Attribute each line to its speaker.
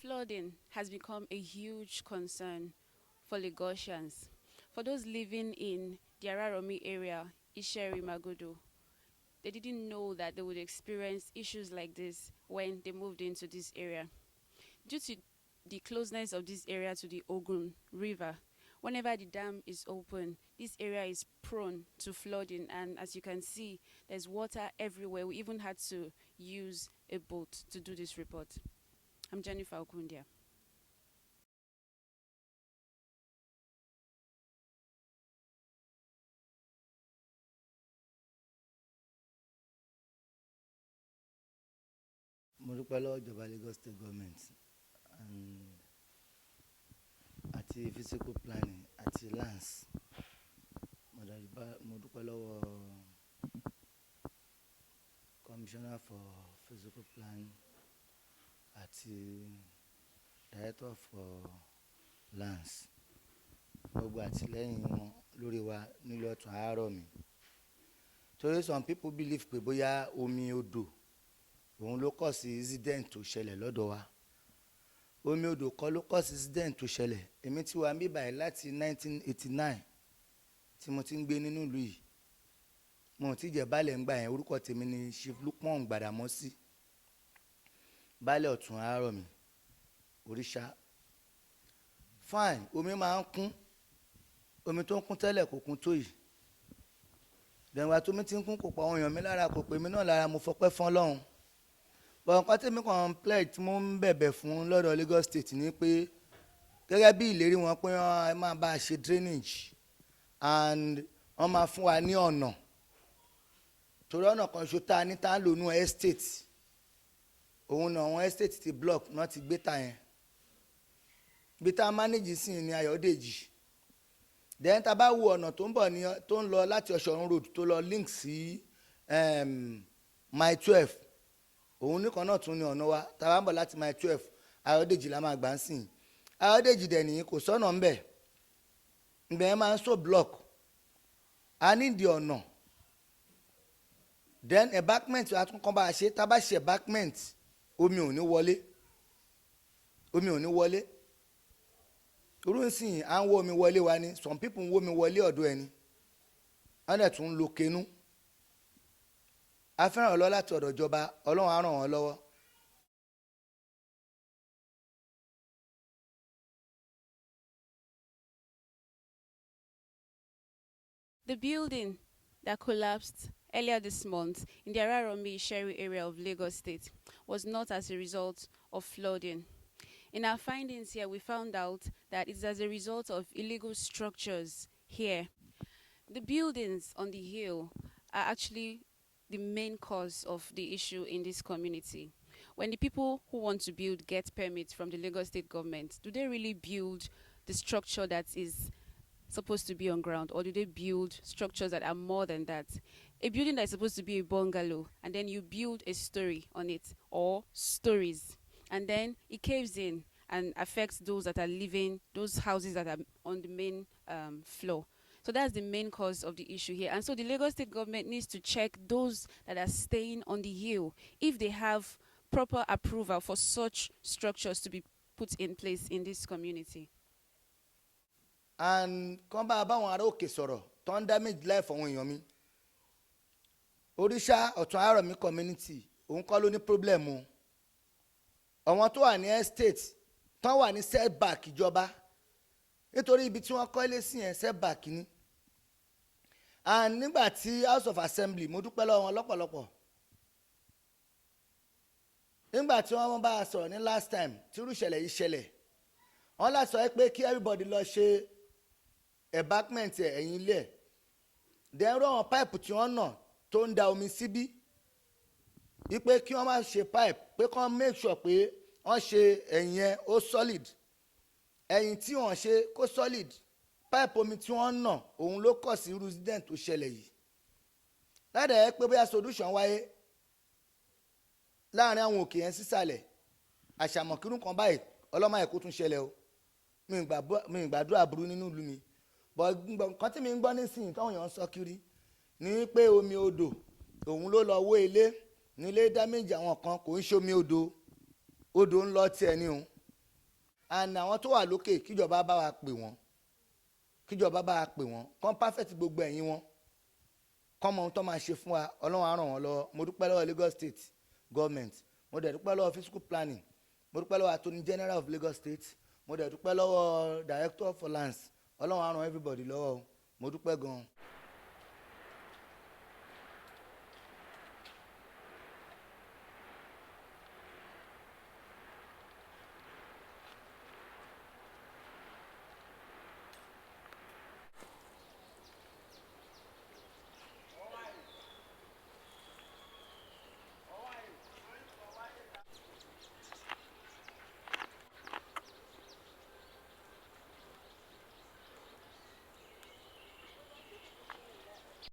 Speaker 1: Flooding has become a huge concern for Lagosians. For those living in the Araromi area, Isheri, Magodo, they didn't know that they would experience issues like this when they moved into this area. Due to the closeness of this area to the Ogun River, whenever the dam is open, this area is prone to flooding, and as you can see, there's water everywhere. We even had to use a boat to do this report. I'm Jennifer Okundia.
Speaker 2: Mo dúpẹ́ lọ́wọ́ ìjọba Lagos State Government and àti physical planning àti lands. Mo dúpẹ́ lọ́wọ́ Commissioner for Physical Planning àti Director for Lands. Gbogbo àtìlẹ́yìn wọn lórí wa nílùú Otun Araromi. Torí some people believe pé bóyá omi odò òun ló kọ́ sí incident tó ṣẹlẹ̀ lọ́dọ̀ wa. Omi odò kọ́ ló kọ́ sí incident tó ṣẹlẹ̀. Èmi ti wà níbí báyìí láti 1989 tí mo ti ń gbé nínú ìlú yìí. Mo ti jẹ́ baálẹ̀ ń gbà yẹn, orúkọ tèmi ni Chief Lukman Gbàdámọ́sí. Baálẹ̀ Otun Araromi, Òrìṣà. Fine, omi máa ń kún. Omi tó ń kún tẹ́lẹ̀ kò kún tó yìí. Dẹ̀wà tó mi ti ń kún kò pa àwọn èèyàn mi lára, kò pè mí náà lára, mo fọpẹ́ fún Ọlọ́run. But nǹkan tí mi kàn pledge tí mo ń bẹ̀bẹ̀ fún lọ́dọ̀ Lagos State ni pé gẹ́gẹ́ bí ìlérí wọn pé wọ́n máa bá a ṣe drainage and wọ́n máa fún wa ní ọ̀nà. Torí ọ̀nà kan ṣo tá a ní tá a lò nú estate. Òun náà àwọn estate ti block náà ti gbé ta yẹn. Bí tá a manage sí ní Ayọ̀dèjì. Then tá a bá wo ọ̀nà tó ń bọ̀ ní tó ń lọ láti Ọ̀ṣọ̀run road tó lọ link sí mile 12. Òun nìkan náà tún ní ọ̀nà wa tá a bá ń bọ̀ láti mile 12 Ayọ̀dèjì la máa gbà ń sìn. Ayọ̀dèjì dẹ̀ nìyí kò sọ́nà ńbẹ̀. Ńbẹ̀ yẹn máa ń so block. A ní di ọ̀nà. Then embankment wa tún kàn bá a ṣe tá a bá ṣe embankment omi ò ní wọlé. Omi ò ní wọlé. Irú nsìn à ń wọ́ omi wọlé wa ni, some people ń wọ́ omi wọlé ọ̀dọ̀ ẹni. Wọ́n dẹ̀ tún ń lo kenú. A fẹ́ràn Ọlọ́run láti ọ̀dọ̀ ìjọba, Ọlọ́run á ràn wọ́n lọ́wọ́.
Speaker 1: The building that collapsed earlier this month in the Araromi Isheri area of Lagos State was not as a result of flooding. In our findings here, we found out that it's as a result of illegal structures here. The buildings on the hill are actually the main cause of the issue in this community. When the people who want to build get permits from the Lagos State government, do they really build the structure that is supposed to be on ground, or do they build structures that are more than that? A building that is supposed to be a bungalow, and then you build a story on it, or stories, and then it caves in and affects those that are living, those houses that are on the main floor. So that's the main cause of the issue here. And so the Lagos State government needs to check those that are staying on the hill, if they have proper approval for such structures to be put in place in this community.
Speaker 2: And kàn bá báwọn ará òkè sọ̀rọ̀ tó ń damage life àwọn èèyàn mi. Òrìṣà Otun Araromi community òun kọ́ ló ní problem o. Àwọn tó wà ní estate tán wà ní setback ìjọba nítorí ibi tí wọ́n kọ́ ilé sí yẹn setback ni. And nígbà tí House of Assembly mo dúpẹ́ lọ́wọ́ wọn lọ́pọ̀lọpọ̀. Nígbà tí wọ́n bá a sọ̀rọ̀ ní last time tí irú ìṣẹ̀lẹ̀ yìí ṣẹlẹ̀, wọ́n lá sọ pé kí everybody lọ ṣe embankment ẹ̀yìn ilé ẹ̀. Then rọ àwọn pipe tí wọ́n nà tó ń da omi síbí. Wípé kí wọ́n má ṣe pipe, pé kí wọ́n make sure pé wọ́n ṣe ẹ̀yìn yẹn ó solid. Ẹ̀yìn tí wọ́n ṣe kó solid. Pipe omi tí wọ́n nà òun ló kọ̀ sí resident tó ṣẹlẹ̀ yìí. Láti ẹ̀ pé bóyá solution wáyé láàrin àwọn òkè yẹn sísàlẹ̀. Àṣàmọ̀kírun kan báyìí ọlọ́mọ ẹ̀ kó tún ṣẹlẹ̀ o. Mi ì gbàdúrà burú nínú ìlú mi. But nǹkan tí mi ń gbọ́ nísìnyí táwọn èèyàn ń sọ kiri ni pé omi odò òun ló lọ wó ilé nílé dáméjì àwọn kan, kò ń ṣomi odò ń lọ tiẹ̀ ni o. And àwọn tó wà lókè kíjọba bá wa pè wọ́n kán perfect gbogbo ẹ̀yìn wọn, kán mọ ohun tó máa ṣe fún wa. Ọlọ́run á ràn wọ́n lọ́wọ́. Mo dúpẹ́ lọ́wọ́ Lagos State government, mo dẹ̀ dúpẹ́ lọ́wọ́ fiscal planning, mo dúpẹ́ lọ́wọ́ attorney general of Lagos State, mo dẹ̀ dúpẹ́ lọ́wọ́ director of finance. Ọlọ́run á ràn everybody lọ́wọ́ o. Mo dúpẹ́ gan-an.